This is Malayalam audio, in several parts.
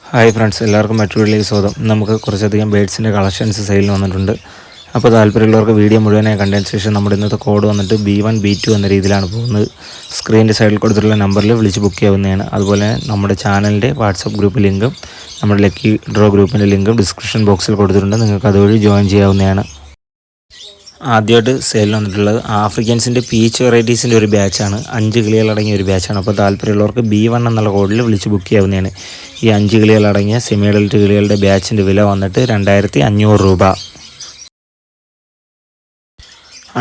ഹായ് ഫ്രണ്ട്സ്, എല്ലാവർക്കും മറ്റൊരു വീഡിയോയിലേക്ക് സ്വാഗതം. നമുക്ക് കുറച്ചധികം ബേഡ്സിൻ്റെ കളക്ഷൻസ് സെയിലിന് വന്നിട്ടുണ്ട്. അപ്പോൾ താല്പര്യമുള്ളവർക്ക് വീഡിയോ മുഴുവനായി കണ്ടതിന് ശേഷം നമ്മുടെ ഇന്നത്തെ കോഡ് വന്നിട്ട് B1 B2 എന്ന രീതിയിലാണ് പോകുന്നത്. സ്ക്രീനിൻ്റെ സൈഡിൽ കൊടുത്തിട്ടുള്ള നമ്പറിൽ വിളിച്ച് ബുക്ക് ചെയ്യാവുന്നതാണ്. അതുപോലെ നമ്മുടെ ചാനലിൻ്റെ വാട്സപ്പ് ഗ്രൂപ്പ് ലിങ്കും നമ്മുടെ ലക്കി ഡ്രോ ഗ്രൂപ്പിൻ്റെ ലിങ്കും ഡിസ്ക്രിപ്ഷൻ ബോക്സിൽ കൊടുത്തിട്ടുണ്ട്. നിങ്ങൾക്ക് അതുവഴി ജോയിൻ ചെയ്യാവുന്നതാണ്. ആദ്യമായിട്ട് സെയിൽ വന്നിട്ടുള്ളത് ആഫ്രിക്കൻസിൻ്റെ പീച്ച് വെറൈറ്റീസിൻ്റെ ഒരു ബാച്ചാണ്. 5 കിളികളടങ്ങിയ ഒരു ബാച്ചാണ്. അപ്പോൾ താല്പര്യമുള്ളവർക്ക് B1 എന്നുള്ള കോഡിൽ വിളിച്ച് ബുക്ക് ചെയ്യാവുന്നതാണ്. ഈ 5 കിളികളടങ്ങിയ സെമി അഡൽറ്റ് കിളികളുടെ ബാച്ചിൻ്റെ വില വന്നിട്ട് 2500 രൂപ.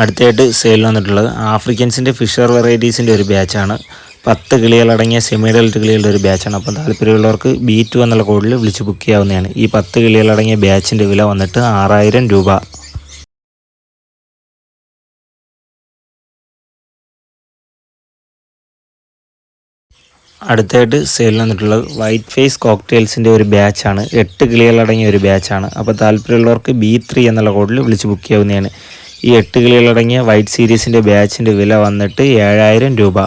അടുത്തായിട്ട് സെയിൽ വന്നിട്ടുള്ളത് ആഫ്രിക്കൻസിൻ്റെ ഫിഷർ വെറൈറ്റീസിൻ്റെ ഒരു ബാച്ചാണ്. 10 കിളികളടങ്ങിയ സെമി അഡൽറ്റ് കിളികളുടെ ഒരു ബാച്ചാണ്. അപ്പോൾ താല്പര്യമുള്ളവർക്ക് B2 എന്നുള്ള കോഡിൽ വിളിച്ച് ബുക്ക് ചെയ്യാവുന്നതാണ്. ഈ 10 കിളികളടങ്ങിയ ബാച്ചിൻ്റെ വില വന്നിട്ട് 6000 രൂപ. അടുത്തായിട്ട് സെയിൽ വന്നിട്ടുള്ളത് വൈറ്റ് ഫേസ് കോക്ടെയിൽസിൻ്റെ ഒരു ബാച്ചാണ്. 8 കിളികളടങ്ങിയ ഒരു ബാച്ചാണ്. അപ്പോൾ താല്പര്യമുള്ളവർക്ക് B3 എന്നുള്ള കോഡിൽ വിളിച്ച് ബുക്ക് ചെയ്യാവുന്നതാണ്. ഈ 8 കിളികളടങ്ങിയ വൈറ്റ് സീരീസിൻ്റെ ബാച്ചിൻ്റെ വില വന്നിട്ട് 7000 രൂപ.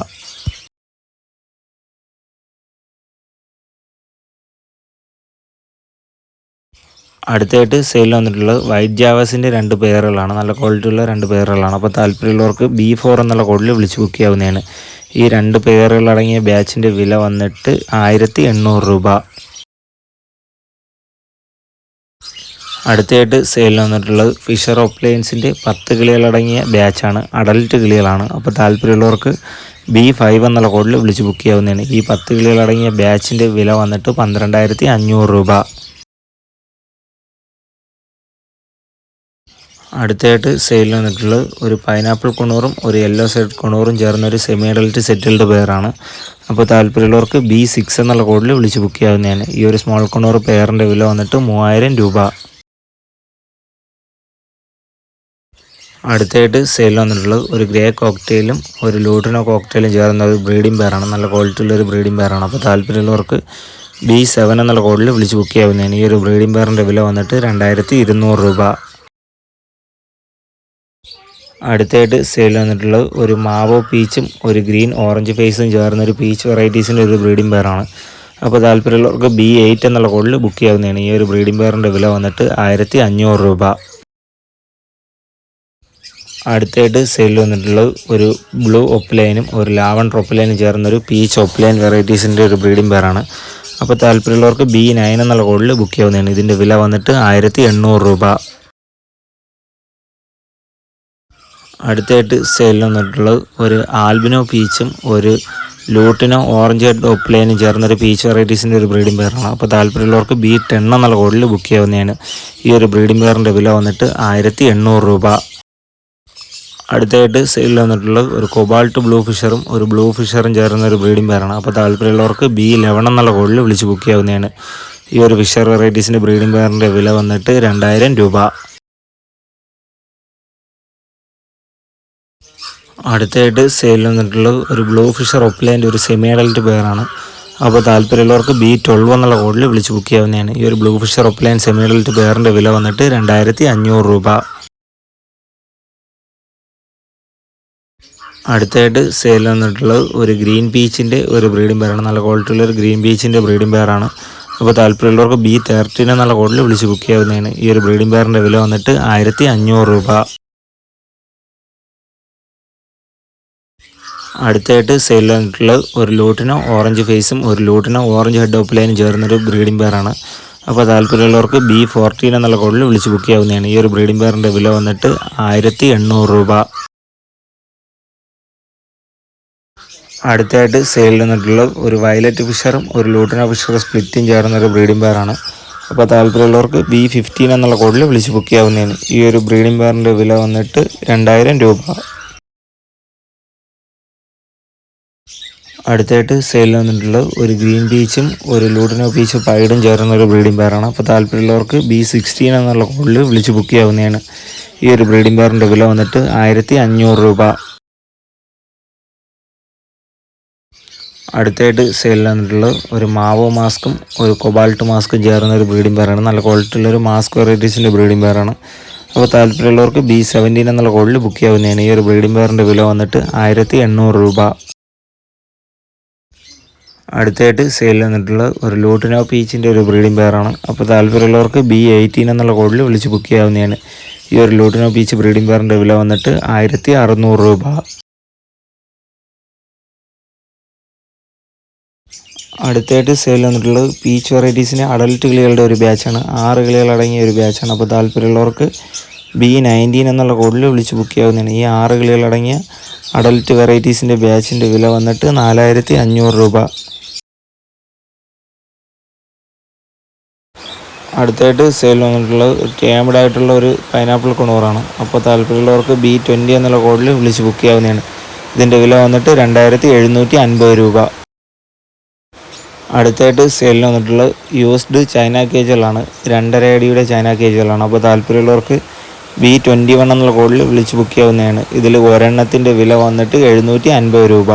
അടുത്തായിട്ട് സെയിൽ വന്നിട്ടുള്ളത് വൈറ്റ് ജാവസിൻ്റെ 2 പെയറുകളാണ്. നല്ല ക്വാളിറ്റിയുള്ള 2 പെയറുകളാണ്. അപ്പോൾ താല്പര്യമുള്ളവർക്ക് B4 എന്നുള്ള കോഡിൽ വിളിച്ച് ബുക്ക് ചെയ്യാവുന്നതാണ്. ഈ 2 പെയറുകളടങ്ങിയ ബാച്ചിൻ്റെ വില വന്നിട്ട് 1800 രൂപ. അടുത്തായിട്ട് സെയിൽ വന്നിട്ടുള്ളത് ഫിഷർ ഓപ്ലൈൻസിൻ്റെ 10 കിളികളടങ്ങിയ ബാച്ചാണ്. അഡൽറ്റ് കിളികളാണ്. അപ്പോൾ താല്പര്യമുള്ളവർക്ക് B5 എന്നുള്ള കോഡിൽ വിളിച്ച് ബുക്ക് ചെയ്യാവുന്നതാണ്. ഈ 10 കിളികളടങ്ങിയ ബാച്ചിൻ്റെ വില വന്നിട്ട് 12500 രൂപ. അടുത്തായിട്ട് സെയിൽ വന്നിട്ടുള്ളത് ഒരു പൈനാപ്പിൾ കൊണൂറും ഒരു യെല്ലോ സൈഡ് കൊണൂറും ചേർന്ന ഒരു സെമി അഡൽറ്റ് സെറ്റിൽഡ് പെയറാണ്. അപ്പോൾ താല്പര്യമുള്ളവർക്ക് B6 എന്നുള്ള കോഡിൽ വിളിച്ച് ബുക്ക് ചെയ്യാവുന്നതാണ്. ഈ ഒരു സ്മോൾ കൊണൂർ പെയറിൻ്റെ വില വന്നിട്ട് 3000 രൂപ. അടുത്തായിട്ട് സെയിൽ വന്നിട്ടുള്ളത് ഒരു ഗ്രേ കോക്ടെയിലും ഒരു ലൂട്ടിനോ കോക്ടെയിലും ചേർന്ന ഒരു ബ്രീഡിംഗ് പെയറാണ്. നല്ല ക്വാളിറ്റിയുള്ള ഒരു ബ്രീഡിംഗ് പെയറാണ്. അപ്പോൾ താല്പര്യമുള്ളവർക്ക് B7 എന്നുള്ള കോഡിൽ വിളിച്ച് ബുക്ക് ചെയ്യാവുന്നതാണ്. ഈ ഒരു ബ്രീഡിംഗ് പെയറിൻ്റെ വില വന്നിട്ട് 2200 രൂപ. അടുത്തായിട്ട് സെയിൽ വന്നിട്ടുള്ളത് ഒരു മാവോ പീച്ചും ഒരു ഗ്രീൻ ഓറഞ്ച് ഫേസും ചേർന്നൊരു പീച്ച് വെറൈറ്റീസിൻ്റെ ഒരു ബ്രീഡിംഗ് പെയറാണ്. അപ്പോൾ താല്പര്യമുള്ളവർക്ക് B8 എന്നുള്ള കോഡിൽ ബുക്ക് ചെയ്യാവുന്നതാണ്. ഈ ഒരു ബ്രീഡിംഗ് പെയറിൻ്റെ വില വന്നിട്ട് 1500 രൂപ. അടുത്തായിട്ട് സെയിൽ വന്നിട്ടുള്ളത് ഒരു ബ്ലൂ ഒപ്ലൈനും ഒരു ലാവൻഡർ ഒപ്ലൈനും ചേർന്നൊരു പീച്ച് ഒപ്ലൈൻ വെറൈറ്റീസിൻ്റെ ഒരു ബ്രീഡിംഗ് പെയറാണ്. അപ്പോൾ താല്പര്യമുള്ളവർക്ക് B9 എന്നുള്ള കോഡിൽ ബുക്ക് ചെയ്യാവുന്നതാണ്. ഇതിൻ്റെ വില വന്നിട്ട് 1800 രൂപ. അടുത്തായിട്ട് സെയിൽ വന്നിട്ടുള്ളത് ഒരു ആൽബിനോ പീച്ചും ഒരു ലൂട്ടിനോ ഓറഞ്ച് ഹെഡ് ഒപ്ലൈനും ചേർന്നൊരു പീച്ച് വെറൈറ്റീസിൻ്റെ ഒരു ബ്രീഡിംഗ് പെയറാണ്. അപ്പോൾ താല്പര്യമുള്ളവർക്ക് B10 എന്നുള്ള കോഡിൽ ബുക്ക് ചെയ്യാവുന്നതാണ്. ഈ ഒരു ബ്രീഡിംഗ് പെയറിൻ്റെ വില വന്നിട്ട് 1800 രൂപ. അടുത്തായിട്ട് സെയിൽ വന്നിട്ടുള്ളത് ഒരു കൊബാൾട്ട് ബ്ലൂ ഫിഷറും ഒരു ബ്ലൂ ഫിഷറും ചേർന്ന ഒരു ബ്രീഡിംഗ് പെയറാണ്. അപ്പോൾ താല്പര്യമുള്ളവർക്ക് B11 എന്നുള്ള കോഡിൽ വിളിച്ച് ബുക്ക് ചെയ്യാവുന്നതാണ്. ഈ ഒരു ഫിഷർ വെറൈറ്റീസിൻ്റെ ബ്രീഡിംഗ് പെയറിൻ്റെ വില വന്നിട്ട് 2000 രൂപ. അടുത്തായിട്ട് സെയിൽ വന്നിട്ടുള്ളത് ഒരു ബ്ലൂ ഫിഷർ ഒപ്ലൈൻ്റെ ഒരു സെമി അഡൽറ്റ് പെയറാണ്. അപ്പോൾ താല്പര്യമുള്ളവർക്ക് B12 എന്നുള്ള കോഡിൽ വിളിച്ച് ബുക്ക് ചെയ്യാവുന്നതാണ്. ഈ ഒരു blue fisher opaline semi adult പെയറിൻ്റെ വില വന്നിട്ട് 2500 രൂപ. അടുത്തായിട്ട് സെയിൽ വന്നിട്ടുള്ളത് ഒരു ഗ്രീൻ പീച്ചിൻ്റെ ഒരു ബ്രീഡിംഗ് പെയറാണ്. നല്ല ക്വാളിറ്റിയുള്ള ഒരു ഗ്രീൻ പീച്ചിൻ്റെ ബ്രീഡിംഗ് പെയറാണ്. അപ്പോൾ താല്പര്യമുള്ളവർക്ക് B13 എന്നുള്ള കോഡിൽ വിളിച്ച് ബുക്ക് ചെയ്യാവുന്നതാണ്. ഈ ഒരു ബ്രീഡിംഗ് പെയറിൻ്റെ വില വന്നിട്ട് 1500 രൂപ. അടുത്തായിട്ട് സെയിൽ വന്നിട്ടുള്ളത് ഒരു ലൂട്ടിനോ ഓറഞ്ച് ഫേസും ഒരു ലൂട്ടിനോ ഓറഞ്ച് ഹെഡ് ഓപ്ലൈനും ചേർന്നൊരു ബ്രീഡിംഗ് പെയറാണ്. അപ്പോൾ താല്പര്യമുള്ളവർക്ക് B14 എന്നുള്ള കോഡിൽ വിളിച്ച് ബുക്ക് ചെയ്യാവുന്നതാണ്. ഈ ഒരു ബ്രീഡിംഗ് പെയറിൻ്റെ വില വന്നിട്ട് 1800 രൂപ. അടുത്തായിട്ട് സെയിൽ വന്നിട്ടുള്ളത് ഒരു വയലറ്റ് ഫിഷറും ഒരു ലൂട്ടിനോ ഫിഷർ സ്പ്ലിറ്റും ചേർന്നൊരു ബ്രീഡിംഗ് പെയറാണ്. അപ്പോൾ താല്പര്യമുള്ളവർക്ക് B15 എന്നുള്ള കോഡിൽ വിളിച്ച് ബുക്ക് ചെയ്യാവുന്നതാണ്. ഈ ഒരു ബ്രീഡിംഗ് പെയറിൻ്റെ വില വന്നിട്ട് 2000 രൂപ. അടുത്തായിട്ട് സെയിൽ വന്നിട്ടുള്ളത് ഒരു ഗ്രീൻ പീച്ചും ഒരു ലൂട്ടിനോ പീച്ച് പൈഡും ചേർന്ന ഒരു ബ്രീഡിംഗ് പെയറാണ്. അപ്പോൾ താല്പര്യമുള്ളവർക്ക് B16 എന്നുള്ള കോഡിൽ വിളിച്ച് ബുക്ക് ചെയ്യാവുന്നതാണ്. ഈ ഒരു ബ്രീഡിംഗ് പെയറിൻ്റെ വില വന്നിട്ട് 1500 രൂപ. അടുത്തായിട്ട് സെയിൽ വന്നിട്ടുള്ളത് ഒരു മാവോ മാസ്കും ഒരു കൊബാൾട്ട് മാസ്കും ചേർന്ന ഒരു ബ്രീഡിംഗ് പെയറാണ്. നല്ല ക്വാളിറ്റിയുള്ളൊരു മാസ്ക് വെറൈറ്റീസിൻ്റെ ബ്രീഡിംഗ് പെയറാണ്. അപ്പോൾ താല്പര്യമുള്ളവർക്ക് B17 എന്നുള്ള കോഡിൽ ബുക്ക് ചെയ്യാവുന്നതാണ്. ഈ ഒരു ബ്രീഡിംഗ് പെയറിൻ്റെ വില വന്നിട്ട് 1800 രൂപ. അടുത്തായിട്ട് സെയിൽ വന്നിട്ടുള്ള ഒരു ലൂട്ടിനോ പീച്ചിൻ്റെ ഒരു ബ്രീഡിംഗ് പെയറാണ്. അപ്പോൾ താല്പര്യമുള്ളവർക്ക് B18 എന്നുള്ള കോഡിൽ വിളിച്ച് ബുക്ക് ചെയ്യാവുന്നതാണ്. ഈ ഒരു ലൂട്ടിനോ പീച്ച് ബ്രീഡിംഗ് പെയറിൻ്റെ വില വന്നിട്ട് 1600 രൂപ. അടുത്തായിട്ട് സെയിൽ വന്നിട്ടുള്ളത് പീച്ച് വെറൈറ്റീസിൻ്റെ അഡൽട്ട് കിളികളുടെ ഒരു ബാച്ചാണ്. 6 കിളികൾ അടങ്ങിയ ഒരു ബാച്ചാണ്. അപ്പോൾ താല്പര്യമുള്ളവർക്ക് B19 എന്നുള്ള കോഡിൽ വിളിച്ച് ബുക്ക് ചെയ്യാവുന്നതാണ്. ഈ 6 കിളികൾ അടങ്ങിയ അഡൽട്ട് വെറൈറ്റീസിൻ്റെ ബാച്ചിൻ്റെ വില വന്നിട്ട് 4500 രൂപ. അടുത്തായിട്ട് സെയിൽ വന്നിട്ടുള്ളത് ടേംഡ് ആയിട്ടുള്ള ഒരു പൈനാപ്പിൾ കുണൂറാണ്. അപ്പോൾ താല്പര്യമുള്ളവർക്ക് B20 എന്നുള്ള കോഡിൽ വിളിച്ച് ബുക്ക് ചെയ്യാവുന്നതാണ്. ഇതിൻ്റെ വില വന്നിട്ട് 2750 രൂപ. അടുത്തായിട്ട് സെയിലിന് വന്നിട്ടുള്ളത് യൂസ്ഡ് ചൈന കേജുകളാണ്. 2.5 അടിയുടെ ചൈന കേജുകളാണ്. അപ്പോൾ താല്പര്യമുള്ളവർക്ക് B21 എന്നുള്ള കോഡിൽ വിളിച്ച് ബുക്ക് ചെയ്യാവുന്നതാണ്. ഇതിൽ ഒരെണ്ണത്തിൻ്റെ വില വന്നിട്ട് 750 രൂപ.